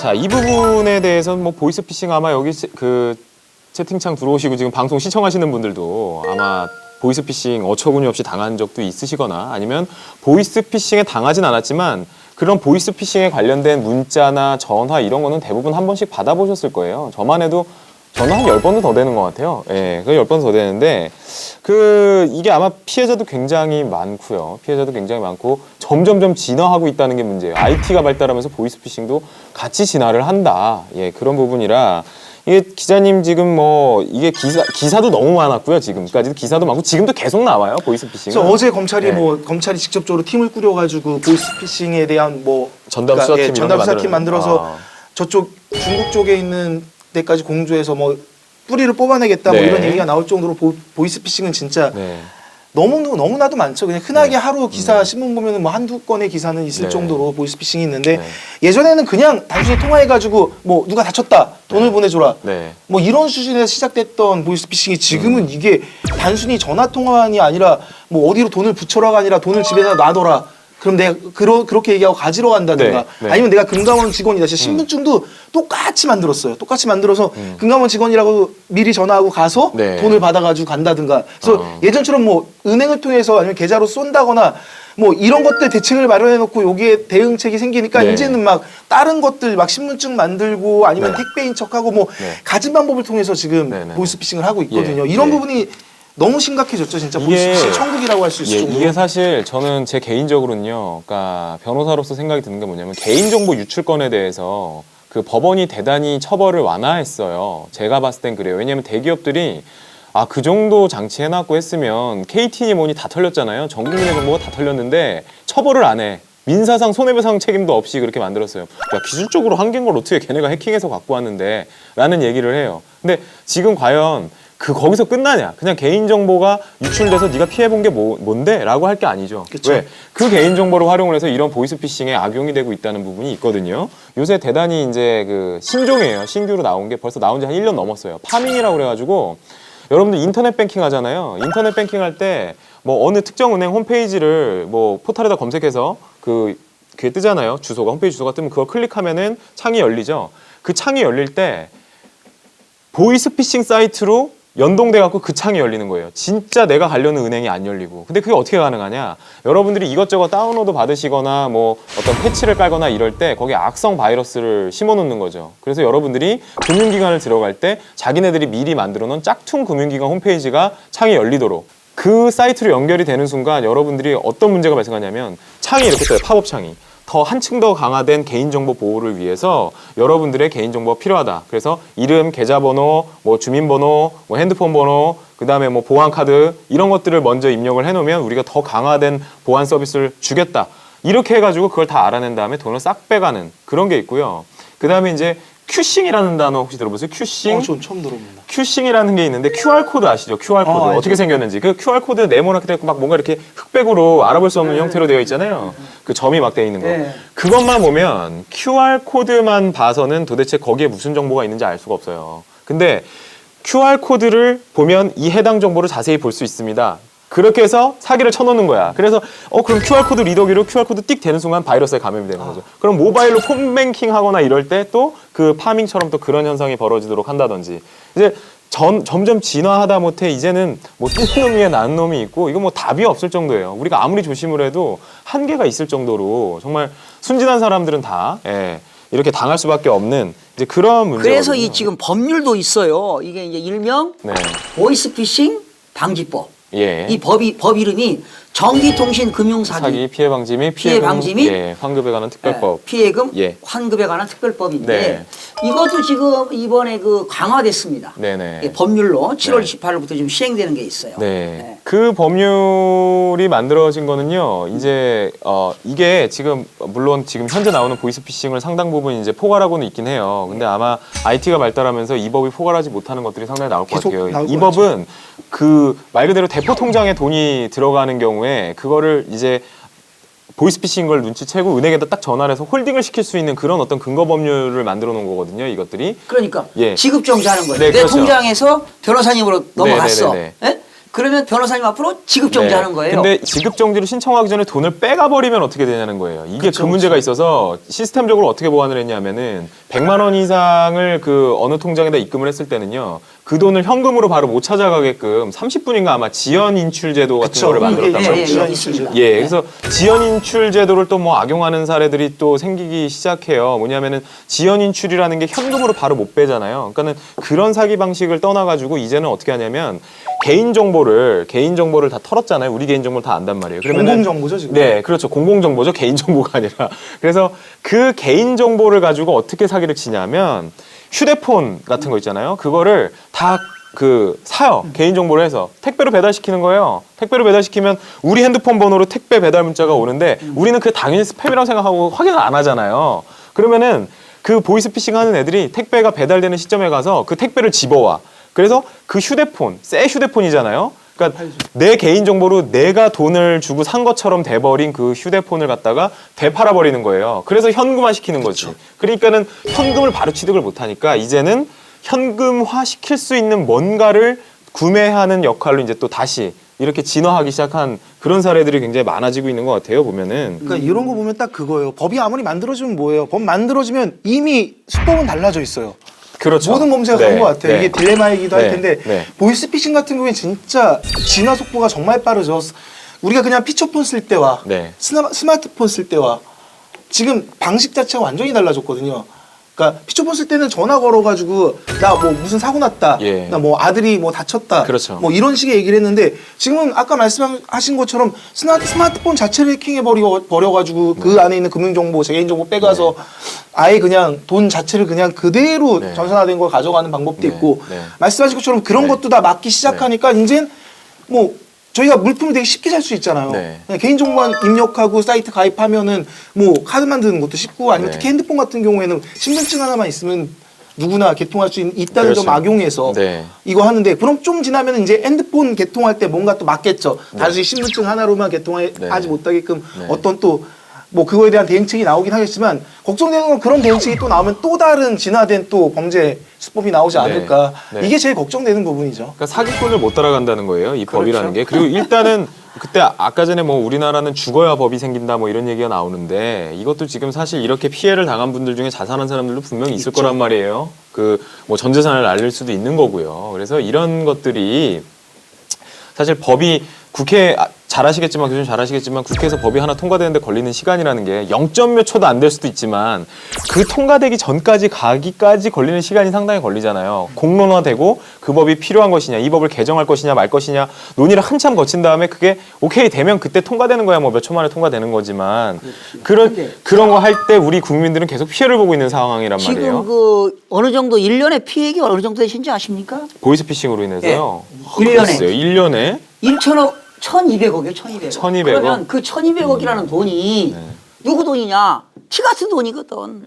자, 이 부분에 대해서는 뭐 보이스피싱 아마 여기 그 채팅창 들어오시고 지금 방송 시청하시는 분들도 아마 보이스피싱 어처구니 없이 당한 적도 있으시거나 아니면 보이스피싱에 당하진 않았지만 그런 보이스피싱에 관련된 문자나 전화 이런 거는 대부분 한 번씩 받아보셨을 거예요. 저만 해도 저는 한 10번은 더 되는 것 같아요. 예, 그 10번 더 되는데 이게 아마 피해자도 굉장히 많고요. 피해자도 굉장히 많고 점점점 진화하고 있다는 게 문제예요. IT가 발달하면서 보이스피싱도 같이 진화를 한다. 예, 그런 부분이라 이게 기자님 지금 뭐 이게 기사도 너무 많았고요. 지금까지도 기사도 많고 지금도 계속 나와요. 보이스피싱은. 그래서 어제 검찰이 네. 검찰이 직접적으로 팀을 꾸려가지고 보이스피싱에 대한 전담 수사팀 전담 수사팀 만들어서 저쪽 중국 쪽에 있는 데까지 공조해서 뭐 뿌리를 뽑아내겠다 네. 뭐 이런 얘기가 나올 정도로 보이스피싱은 진짜 네. 너무나도 많죠. 그냥 흔하게 네. 하루 기사 신문 보면은 뭐 한두 건의 기사는 있을 네. 정도로 보이스피싱이 있는데 네. 예전에는 그냥 단순히 통화해가지고 뭐 누가 다쳤다 돈을 보내줘라 네. 뭐 이런 수준에서 시작됐던 보이스피싱이 지금은 이게 단순히 전화 통화만이 아니라 뭐 어디로 돈을 붙여라가 아니라 돈을 집에다 놔둬라. 그럼 내가 그렇게 얘기하고 가지러 간다든가 네, 네. 아니면 내가 금감원 직원이다. 신분증도 똑같이 만들었어요. 똑같이 만들어서 금감원 직원이라고 미리 전화하고 가서 네. 돈을 받아가지고 간다든가. 그래서 예전처럼 뭐 은행을 통해서 아니면 계좌로 쏜다거나 뭐 이런 것들 대책을 마련해 놓고 여기에 대응책이 생기니까 네. 이제는 막 다른 것들 막 신분증 만들고 아니면 네. 택배인 척하고 뭐 네. 가진 방법을 통해서 지금 네, 네, 네. 보이스피싱을 하고 있거든요. 예, 이런 예. 부분이 너무 심각해졌죠. 진짜 이게- 보이스피싱 천국이라고 할 수 있을 예, 정도로. 이게 사실 저는 제 개인적으로는요, 그러니까 변호사로서 생각이 드는 게 뭐냐면 개인정보 유출건에 대해서 그 법원이 대단히 처벌을 완화했어요. 제가 봤을 땐 그래요. 왜냐하면 대기업들이 그 정도 장치해놨고 했으면 KT니 뭐니 다 털렸잖아요. 전 국민의 정보가 다 털렸는데 처벌을 안 해. 민사상 손해배상 책임도 없이 그렇게 만들었어요. 야, 기술적으로 한계인 걸 어떻게 걔네가 해킹해서 갖고 왔는데 라는 얘기를 해요. 근데 지금 과연 거기서 끝나냐? 그냥 개인정보가 유출돼서 네가 피해본 게 뭔데? 라고 할 게 아니죠. 그쵸. 왜? 그 개인정보를 활용을 해서 이런 보이스피싱에 악용이 되고 있다는 부분이 있거든요. 요새 대단히 이제 그 신종이에요. 신규로 나온 게 벌써 나온 지 한 1년 넘었어요. 파밍이라고 그래가지고 여러분들 인터넷 뱅킹 하잖아요. 인터넷 뱅킹 할 때 뭐 어느 특정 은행 홈페이지를 뭐 포털에다 검색해서 그게 뜨잖아요. 주소가 홈페이지 주소가 뜨면 그걸 클릭하면은 창이 열리죠. 그 창이 열릴 때 보이스피싱 사이트로 연동돼 갖고 그 창이 열리는 거예요. 진짜 내가 가려는 은행이 안 열리고. 근데 그게 어떻게 가능하냐? 여러분들이 이것저것 다운로드 받으시거나 뭐 어떤 패치를 깔거나 이럴 때 거기에 악성 바이러스를 심어 놓는 거죠. 그래서 여러분들이 금융기관을 들어갈 때 자기네들이 미리 만들어 놓은 짝퉁 금융기관 홈페이지가 창이 열리도록 그 사이트로 연결이 되는 순간 여러분들이 어떤 문제가 발생하냐면 창이 이렇게 떠요. 팝업 창이. 더 한층 더 강화된 개인정보 보호를 위해서 여러분들의 개인정보가 필요하다. 그래서 이름, 계좌번호, 뭐 주민번호, 뭐 핸드폰 번호, 그다음에 뭐 보안카드 이런 것들을 먼저 입력을 해놓으면 우리가 더 강화된 보안 서비스를 주겠다. 이렇게 해가지고 그걸 다 알아낸 다음에 돈을 싹 빼가는 그런 게 있고요. 그다음에 이제 큐싱이라는 단어 혹시 들어보세요? 큐싱? 전 처음 들어봅니다. 큐싱이라는 게 있는데 QR코드 아시죠? QR코드. 알죠. 어떻게 생겼는지. 그 QR코드 네모나게 되고 막 뭔가 이렇게 흑백으로 알아볼 수 없는 형태로 되어 있잖아요. 그 점이 막 되어 있는 거. 네. 그것만 보면 QR코드만 봐서는 도대체 거기에 무슨 정보가 있는지 알 수가 없어요. 근데 QR코드를 보면 이 해당 정보를 자세히 볼 수 있습니다. 그렇게 해서 사기를 쳐놓는 거야. 그래서 그럼 QR코드 리더기로 QR코드 띡 되는 순간 바이러스에 감염이 되는 거죠. 그럼 모바일로 폰뱅킹 하거나 이럴 때 또 그 파밍처럼 또 그런 현상이 벌어지도록 한다든지 이제 점점 진화하다 못해 이제는 뭐 뜨는 놈 위에 나는 놈이 있고 이거 뭐 답이 없을 정도예요. 우리가 아무리 조심을 해도 한계가 있을 정도로 정말 순진한 사람들은 다 이렇게 당할 수밖에 없는 이제 그런 문제거든요. 그래서 이 지금 법률도 있어요. 이게 이제 일명 네. 보이스피싱 방지법. 예. 이 법 이름이 전기통신금융사기 사기 피해 방지 및 피해 방지 및 환급에 관한 특별법. 피해금 예. 환급에 관한 특별법인데 네. 이것도 지금 이번에 강화됐습니다. 네네. 예, 법률로 7월 네. 28일부터 지금 시행되는 게 있어요. 네. 네. 그 법률이 만들어진 거는요. 이제 이게 지금 물론 지금 현재 나오는 보이스피싱을 상당 부분 이제 포괄하고는 있긴 해요. 근데 아마 IT가 발달하면서 이 법이 포괄하지 못하는 것들이 상당히 나올 것 계속 같아요. 나올 이 것 법은 말 그대로 대포 통장에 돈이 들어가는 경우에 그거를 이제 보이스피싱 걸 눈치채고 은행에다 딱 전화를 해서 홀딩을 시킬 수 있는 그런 어떤 근거 법률을 만들어 놓은 거거든요. 이것들이. 그러니까 예. 지급정지하는 거예요. 네, 내 그렇죠. 통장에서 변호사님으로 넘어갔어. 네. 예? 그러면 변호사님 앞으로 지급 정지하는 거예요. 근데 지급 정지를 신청하기 전에 돈을 빼가 버리면 어떻게 되냐는 거예요. 이게 그쵸, 그 문제가 있어서 시스템적으로 어떻게 보완을 했냐면은 100만 원 이상을 그 어느 통장에다 입금을 했을 때는요. 그 돈을 현금으로 바로 못 찾아가게끔 30분인가 아마 지연 인출 제도 같은 그쵸. 거를 만들었단 이게 말이에요. 지연 있습니다. 예, 그래서 지연 인출 제도를 또 뭐 악용하는 사례들이 또 생기기 시작해요. 뭐냐면은 지연 인출이라는 게 현금으로 바로 못 빼잖아요. 그러니까는 그런 사기 방식을 떠나가지고 이제는 어떻게 하냐면 개인 정보를 다 털었잖아요. 우리 개인 정보를 다 안단 말이에요. 그러면은 공공정보죠 지금. 네, 그렇죠. 공공정보죠. 개인정보가 아니라. 그래서 그 개인정보를 가지고 어떻게 사기를 치냐면 휴대폰 같은 거 있잖아요. 그거를 다 사요. 개인정보를 해서 택배로 배달시키는 거예요. 택배로 배달시키면 우리 핸드폰 번호로 택배 배달 문자가 오는데 우리는 그게 당연히 스팸이라고 생각하고 확인을 안 하잖아요. 그러면은 그 보이스피싱 하는 애들이 택배가 배달되는 시점에 가서 그 택배를 집어와. 그래서 그 휴대폰, 새 휴대폰이잖아요. 그러니까 내 개인정보로 내가 돈을 주고 산 것처럼 돼버린 그 휴대폰을 갖다가 되팔아버리는 거예요. 그래서 현금화 시키는 거지. 그러니까는 현금을 바로 취득을 못하니까 이제는 현금화 시킬 수 있는 뭔가를 구매하는 역할로 이제 또 다시 이렇게 진화하기 시작한 그런 사례들이 굉장히 많아지고 있는 것 같아요, 보면은. 그러니까 이런 거 보면 딱 그거예요. 법이 아무리 만들어지면 뭐예요? 법 만들어지면 이미 수법은 달라져 있어요. 그렇죠. 모든 범죄가 그런 것 같아요. 이게 딜레마이기도 할 네. 텐데 네. 보이스피싱 같은 경우에 진짜 진화 속도가 정말 빠르죠. 우리가 그냥 피처폰 쓸 때와 네. 스마트폰 쓸 때와 지금 방식 자체가 완전히 달라졌거든요. 그러니까 피처폰 쓸 때는 전화 걸어가지고 나 뭐 무슨 사고 났다, 예. 나 뭐 아들이 뭐 다쳤다, 그렇죠. 뭐 이런 식의 얘기를 했는데 지금은 아까 말씀하신 것처럼 스마트폰 자체를 해킹해 버려가지고 그 안에 있는 금융정보, 개인정보 빼가서 아예 그냥 돈 자체를 그냥 그대로 네. 전산화된 걸 가져가는 방법도 네. 있고 네. 말씀하신 것처럼 그런 네. 것도 다 막기 시작하니까 이제 뭐 저희가 물품을 되게 쉽게 살 수 있잖아요. 네. 그냥 개인정보만 입력하고 사이트 가입하면은 뭐 카드 만드는 것도 쉽고 아니면 네. 특히 핸드폰 같은 경우에는 신분증 하나만 있으면 누구나 개통할 수 있다는 그렇죠. 점 악용해서 네. 이거 하는데 그럼 좀 지나면 이제 핸드폰 개통할 때 뭔가 또 맞겠죠. 단순히 신분증 하나로만 개통하지 네. 못하게끔 네. 어떤 또 뭐 그거에 대한 대응책이 나오긴 하겠지만 걱정되는 건 그런 대응책이 또 나오면 또 다른 진화된 또 범죄 수법이 나오지 네. 않을까. 네. 이게 제일 걱정되는 부분이죠. 그러니까 사기꾼을 못 따라간다는 거예요. 이 그렇죠. 법이라는 게. 그리고 일단은 그때 아까 전에 뭐 우리나라는 죽어야 법이 생긴다 뭐 이런 얘기가 나오는데 이것도 지금 사실 이렇게 피해를 당한 분들 중에 자살한 사람들도 분명히 있을 거란 말이에요. 그 뭐 전 재산을 날릴 수도 있는 거고요. 그래서 이런 것들이 사실 법이 국회 잘 아시겠지만 교수님 잘 아시겠지만 국회에서 법이 하나 통과되는데 걸리는 시간이라는 게 0점 몇 초도 안 될 수도 있지만 그 통과되기 전까지 가기까지 걸리는 시간이 상당히 걸리잖아요. 공론화되고 그 법이 필요한 것이냐, 이 법을 개정할 것이냐 말 것이냐 논의를 한참 거친 다음에 그게 오케이 되면 그때 통과되는 거야. 뭐 몇 초 만에 통과되는 거지만 그런 거 할 때 우리 국민들은 계속 피해를 보고 있는 상황이란 말이에요. 지금 그 어느 정도 1년에 피해액이 어느 정도 되신지 아십니까? 보이스피싱으로 인해서요. 예. 1년에. 글쎄요, 1년에 1천억 1,200억이요, 1,200억. 1,200억? 그러면 그 1,200억이라는 돈이 누구 돈이냐? 피 같은 돈이거든.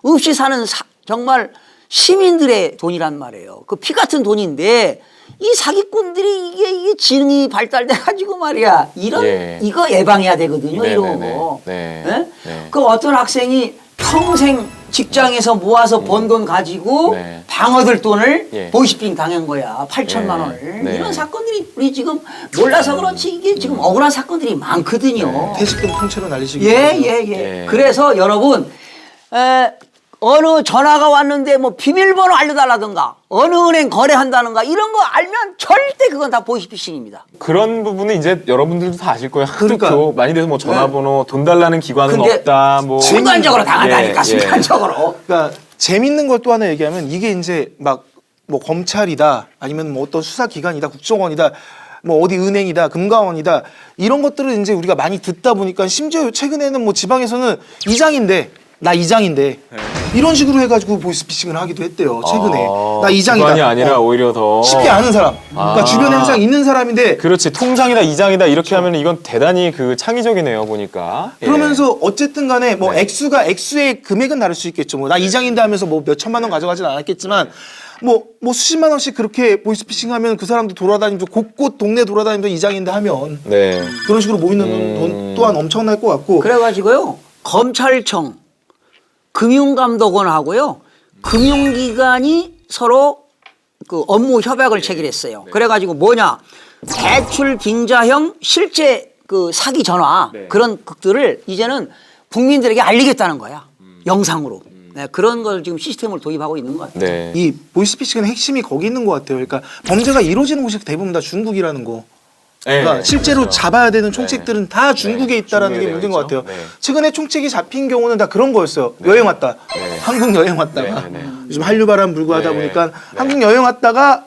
없이 사는 정말 시민들의 돈이란 말이에요. 그 피 같은 돈인데 이 사기꾼들이 이게 지능이 발달돼 가지고 말이야. 이거 예방해야 되거든요. 네, 이런 네, 거. 네, 예? 네. 그 어떤 학생이 평생 직장에서 모아서 번 돈 가지고 네. 방어들 돈을 예. 보이스피싱 당한 거야. 8천만 네. 원을. 네. 이런 사건들이 우리 지금 몰라서 그렇지 이게 지금 억울한 사건들이 많거든요. 퇴직금 통째로 날리시기. 예. 예. 그래서 여러분 어느 전화가 왔는데 뭐 비밀번호 알려달라든가 어느 은행 거래한다든가 이런 거 알면 절대 그건 다 보이스피싱입니다. 그런 부분은 이제 여러분들도 다 아실 거예요. 하도 그러니까. 많이 돼서 뭐 전화번호 돈 달라는 기관은 근데 없다. 뭐 순간적으로 당한다니까 예, 예. 순간적으로. 그러니까 재밌는 걸 또 하나 얘기하면 이게 이제 막 뭐 검찰이다 아니면 뭐 어떤 수사기관이다 국정원이다 뭐 어디 은행이다 금감원이다 이런 것들을 이제 우리가 많이 듣다 보니까 심지어 최근에는 뭐 지방에서는 이장인데 나 이장인데 이런 식으로 해가지고 보이스피싱을 하기도 했대요 최근에. 나 이장이다. 기관이 아니라 오히려 더 쉽게 아는 사람. 그러니까 주변에 항상 있는 사람인데 그렇지 통장이다 이장이다 이렇게 하면 이건 대단히 그 창의적이네요 보니까. 예. 그러면서 어쨌든 간에 뭐 네. 액수의 금액은 다를 수 있겠죠. 뭐 나 이장인데 하면서 뭐 몇 천만 원 가져가진 않았겠지만 뭐 수십만 원씩 그렇게 보이스피싱 하면 그 사람도 돌아다니면서 곳곳 동네 돌아다니면서 이장인데 하면 네. 그런 식으로 모이는 돈 또한 엄청날 것 같고. 그래가지고요 검찰청 금융감독원하고요 금융기관이 서로 그 업무 협약을 체결했어요. 그래가지고 뭐냐 대출 빙자형 실제 그 사기 전화 네. 그런 극들을 이제는 국민들에게 알리겠다는 거야. 영상으로. 네, 그런 걸 지금 시스템을 도입하고 있는 것 같아요. 네. 이 보이스피싱의 핵심이 거기 있는 것 같아요. 그러니까 범죄가 이루어지는 곳이 대부분 다 중국이라는 거. 그러니까 네, 실제로 그렇죠. 잡아야 되는 총책들은 다 중국에 있다라는 중국에 게 문제인 것 되어 같아요. 있죠. 네. 최근에 총책이 잡힌 경우는 다 그런 거였어요. 여행 왔다. 네. 한국 여행 왔다가 네, 네, 네. 요즘 한류바람 불고 하다 네. 보니까 네. 한국 여행 왔다가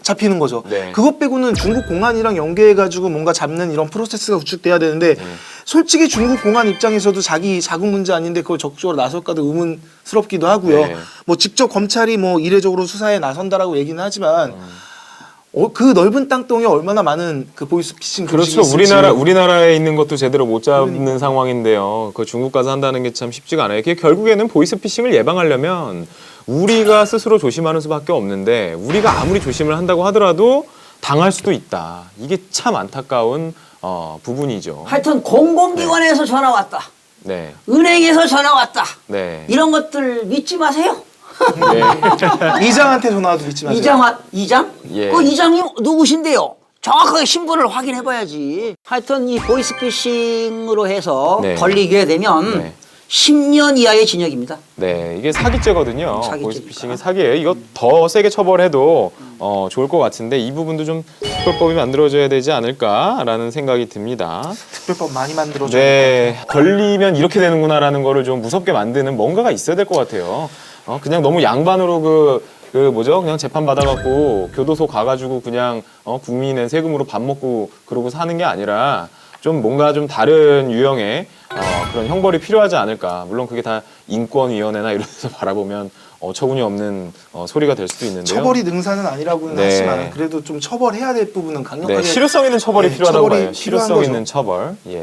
잡히는 거죠. 네. 그것 빼고는 중국 공안이랑 연계해가지고 뭔가 잡는 이런 프로세스가 구축돼야 되는데 네. 솔직히 중국 공안 입장에서도 자기 자국 문제 아닌데 그걸 적극적으로 나설까도 의문스럽기도 하고요. 네. 뭐 직접 검찰이 뭐 이례적으로 수사에 나선다라고 얘기는 하지만 그 넓은 땅덩이에 얼마나 많은 그 보이스피싱 그렇죠. 금식이 있을지. 우리나라에 있는 것도 제대로 못 잡는 상황인데요. 그 중국 가서 한다는 게 참 쉽지가 않아요. 이게 결국에는 보이스피싱을 예방하려면 우리가 스스로 조심하는 수밖에 없는데 우리가 아무리 조심을 한다고 하더라도 당할 수도 있다. 이게 참 안타까운 부분이죠. 하여튼 공공기관에서 전화 왔다. 네, 은행에서 전화 왔다. 네, 이런 것들 믿지 마세요. 네. 이장한테 전화도 믿지 마세요. 이장? 예. 그 이장이 누구신데요? 정확하게 신분을 확인해봐야지. 하여튼 이 보이스피싱으로 해서 네. 걸리게 되면 네. 10년 이하의 징역입니다. 네, 이게 사기죄거든요. 사기죄니까. 보이스피싱이 사기예요. 이거 더 세게 처벌해도 좋을 것 같은데 이 부분도 좀 특별법이 만들어져야 되지 않을까라는 생각이 듭니다. 특별법 많이 만들어줘. 네, 걸리면 이렇게 되는구나라는 거를 좀 무섭게 만드는 뭔가가 있어야 될 것 같아요. 그냥 너무 양반으로 그냥 재판 받아갖고 교도소 가가지고 그냥 국민의 세금으로 밥 먹고 그러고 사는 게 아니라 좀 뭔가 좀 다른 유형의 그런 형벌이 필요하지 않을까. 물론 그게 다 인권위원회나 이런 데서 바라보면 어처구니 없는 소리가 될 수도 있는데요. 처벌이 능사는 아니라고는 네. 하지만 그래도 좀 처벌해야 될 부분은 강력하게 네, 실효성 있는 처벌이 네, 필요하다고 처벌이 봐요. 필요한 실효성 거죠. 있는 처벌. 예.